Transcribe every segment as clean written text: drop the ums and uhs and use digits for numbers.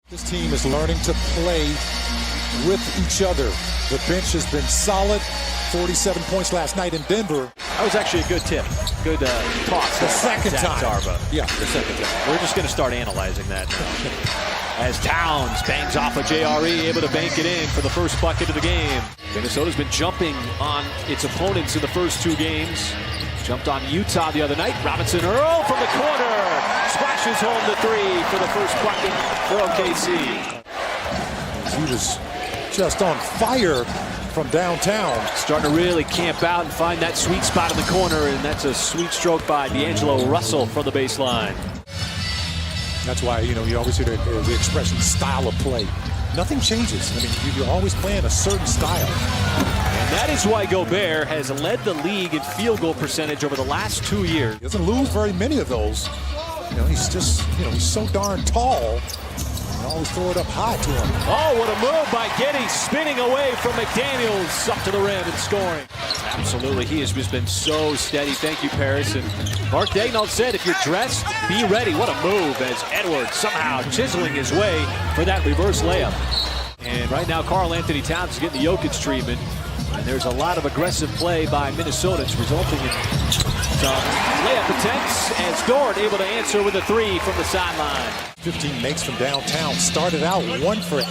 This team is learning to play with each other. The bench has been solid. 47 points last night in Denver. That was actually a good tip. Good toss. The second time. Zarba. Yeah. The second time. We're just going to start analyzing that now. As Towns bangs off a JRE, able to bank it in for the first bucket of the game. Minnesota's been jumping on its opponents in the first two games. Jumped on Utah the other night. Robinson Earl from the corner. Splashes home the three for the first bucket for OKC. He was just on fire from downtown. Starting to really camp out and find that sweet spot in the corner, and that's a sweet stroke by D'Angelo Russell from the baseline. That's why, you always hear the expression style of play. Nothing changes. I mean, you're always playing a certain style. And that is why Gobert has led the league in field goal percentage over the last 2 years. He doesn't lose very many of those. He's just, he's so darn tall. And always throw it up high to him. Oh, what a move by Giddey, spinning away from McDaniels, up to the rim and scoring. Absolutely, he has just been so steady. Thank you, Paris. And Mark Daigneault said, if you're dressed, be ready. What a move as Edwards somehow chiseling his way for that reverse layup. And right now, Karl-Anthony Towns is getting the Jokic treatment. And there's a lot of aggressive play by Minnesota. It's resulting in some layup attempts as Dort able to answer with a three from the sideline. 15 makes from downtown. Started out 1 for 8.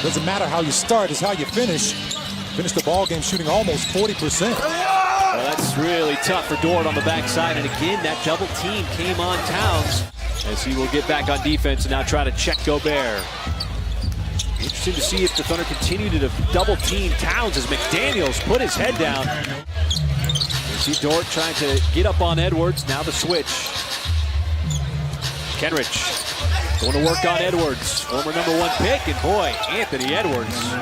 Doesn't matter how you start, it's how you finish. Finished the ball game shooting almost 40%. Well, that's really tough for Dort on the backside. And again, that double team came on Towns as he will get back on defense and now try to check Gobert. Interesting to see if the Thunder continue to double team Towns as McDaniels put his head down. You see Dort trying to get up on Edwards. Now the switch. Kenrich going to work on Edwards. Former #1 pick, and boy, Anthony Edwards.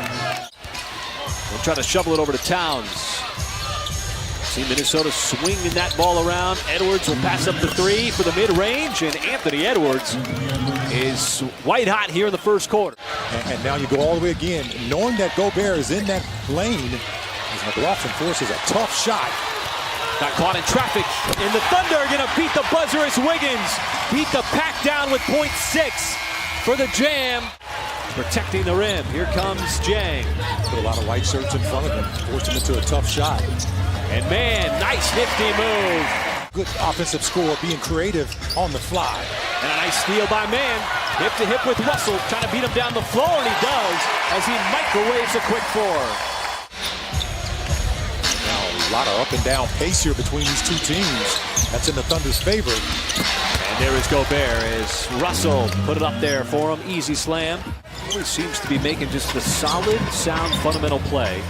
We'll try to shovel it over to Towns. See Minnesota swinging that ball around. Edwards will pass up the three for the mid-range, and Anthony Edwards is white hot here in the first quarter. And now you go all the way again, knowing that Gobert is in that lane, as McLaughlin forces a tough shot. Got caught in traffic, and the Thunder are going to beat the buzzer as Wiggins beat the pack down with .6 for the jam. Protecting the rim. Here comes Jang. Put a lot of white shirts in front of him, forced him into a tough shot. And man, nice nifty move. Good offensive score, being creative on the fly. And a nice steal by Man. Hip to hip with Russell, trying to beat him down the floor, and he does as he microwaves a quick four. Now a lot of up and down pace here between these two teams. That's in the Thunder's favor. And there is Gobert as Russell put it up there for him. Easy slam. Really seems to be making just a solid, sound, fundamental play.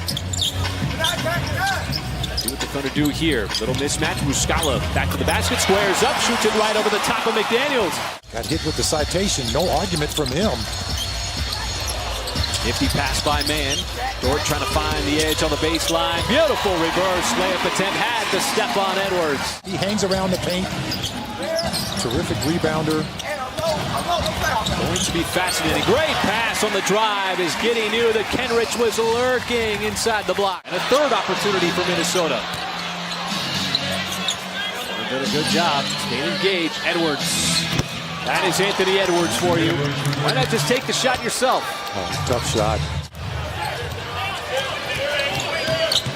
See what the Thunder do here. Little mismatch. Muscala back to the basket, squares up, shoots it right over the top of McDaniels. Got hit with the citation. No argument from him. Nifty pass by Man. Dort trying to find the edge on the baseline. Beautiful reverse layup attempt. Had the step on Edwards. He hangs around the paint. Terrific rebounder. Going to be fascinating. Great pass on the drive as Giddey knew that Kenrich was lurking inside the block. And a third opportunity for Minnesota. They did a good job. Staying engaged. Edwards. That is Anthony Edwards for you. Why not just take the shot yourself? Oh, tough shot.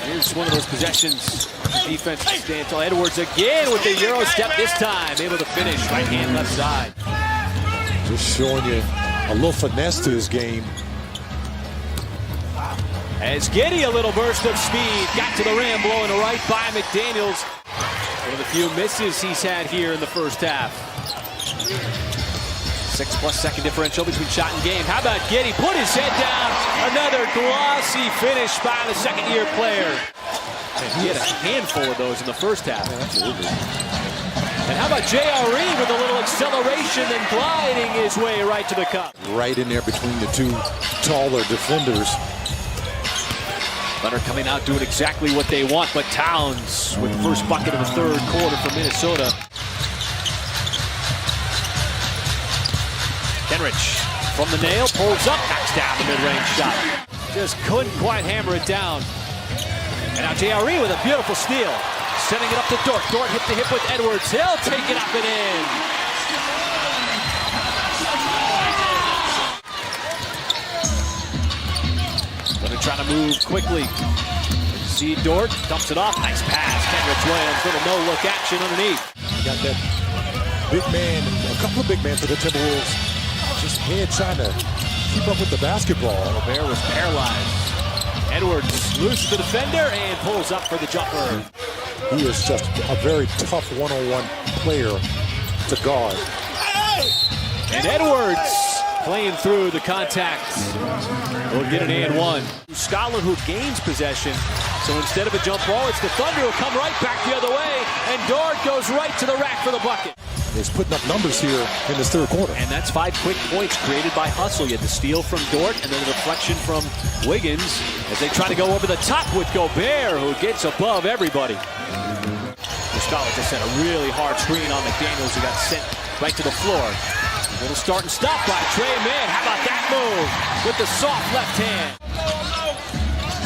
Here's one of those possessions. Defense stands tall. Edwards again with the Euro step this time. Able to finish right hand, left side. Just showing you a little finesse to his game. As Giddey, a little burst of speed. Got to the rim, blowing it right by McDaniels. One of the few misses he's had here in the first half. 6+ second differential between shot and game. How about Giddey? Put his head down. Another glossy finish by the second-year player. And he had a handful of those in the first half. Yeah, absolutely. And how about JRE with a little acceleration and gliding his way right to the cup. Right in there between the two taller defenders. Thunder coming out doing exactly what they want, but Towns with the first bucket of the third quarter for Minnesota. Kenrich from the nail, pulls up, knocks down the mid-range shot. Just couldn't quite hammer it down. And now JRE with a beautiful steal. Sending it up to Dort. Dort hip to hip with Edwards. He'll take it up and in. trying to move quickly. See Dort, dumps it off. Nice pass. Kenrich Williams, little no-look action underneath. Got that big man, a couple of big men for the Timberwolves. Just head trying to keep up with the basketball. Gobert was paralyzed. Edwards loses the defender and pulls up for the jumper. He is just a very tough one-on-one player to guard. And Edwards playing through the contact. We'll get an and one. Muscala who gains possession. So instead of a jump ball, it's the Thunder who come right back the other way. And Dort goes right to the rack for the bucket. He's putting up numbers here in this third quarter. And that's 5 quick points created by Hustle. You had the steal from Dort and then the deflection from Wiggins as they try to go over the top with Gobert, who gets above everybody. Muscala just sent a really hard screen on McDaniels, who got sent right to the floor. Little start and stop by Trey Mann. How about that move with the soft left hand?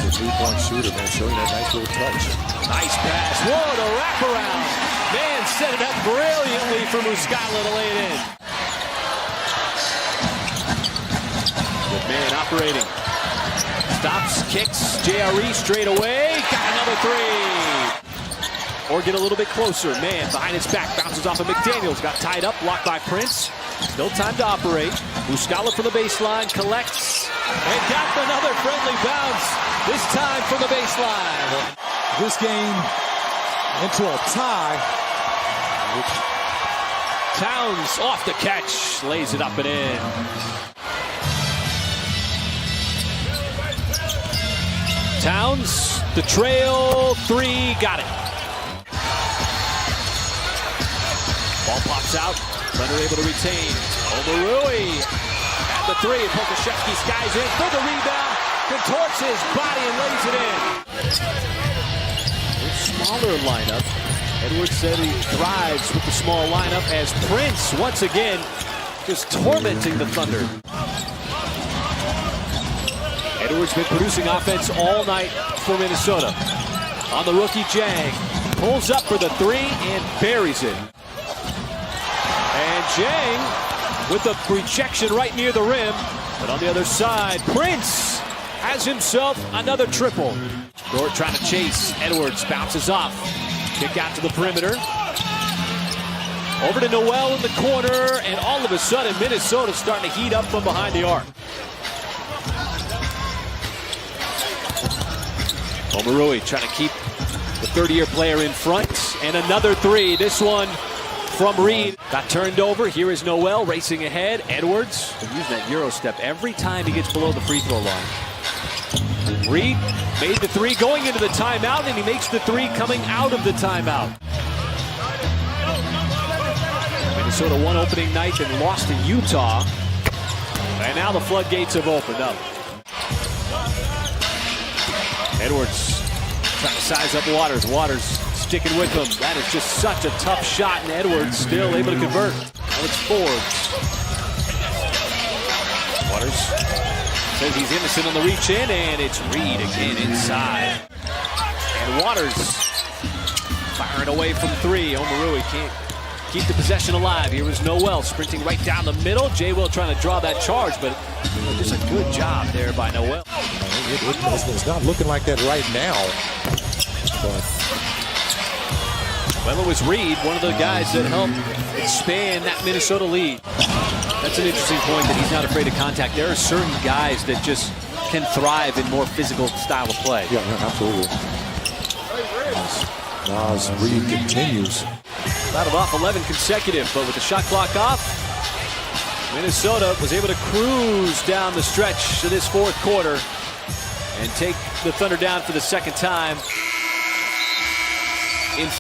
The three-point shooter, man, showing that nice little touch. Nice pass. Whoa, the wraparound. Man set it up brilliantly for Muscala to lay it in. Good man operating. Stops, kicks, JRE straight away. Got another three. Or get a little bit closer. Man behind his back, bounces off of McDaniels. Got tied up, blocked by Prince. Still time to operate. Muscala from the baseline, collects, and got another friendly bounce. This time from the baseline. This game into a tie. Towns off the catch, lays it up and in. Towns, the trail, 3, got it. Ball pops out, Thunder able to retain. Omarui at the 3, Pokusevski skies in for the rebound, contorts his body and lays it in. A smaller lineup. Edwards said he thrives with the small lineup as Prince, once again, just tormenting the Thunder. Edwards been producing offense all night for Minnesota. On the rookie, Jang pulls up for the 3 and buries it. And Jang with the rejection right near the rim. But on the other side, Prince has himself another triple. Dort trying to chase. Edwards bounces off. Kick out to the perimeter. Over to Noel in the corner, and all of a sudden, Minnesota's starting to heat up from behind the arc. Omarui trying to keep the 30-year player in front, and another 3. This one from Reed. Got turned over. Here is Noel racing ahead. Edwards using that Euro step every time he gets below the free throw line. Reed made the 3 going into the timeout, and he makes the 3 coming out of the timeout. Minnesota won opening night and lost to Utah. And now the floodgates have opened up. Edwards trying to size up Waters. Waters sticking with him. That is just such a tough shot, and Edwards still able to convert. Now it's Forbes. Waters says he's innocent on the reach in, and it's Reed again inside. And Waters firing away from 3. Omarui can't keep the possession alive. Here was Noel sprinting right down the middle. J. Will trying to draw that charge, but just a good job there by Noel. It's not looking like that right now. Well, it was Reed, one of the guys that helped expand that Minnesota lead. That's an interesting point, that he's not afraid of contact. There are certain guys that just can thrive in more physical style of play. Yeah, absolutely. As Reed continues. Battled off 11 consecutive, but with the shot clock off, Minnesota was able to cruise down the stretch to this fourth quarter and take the Thunder down for the second time.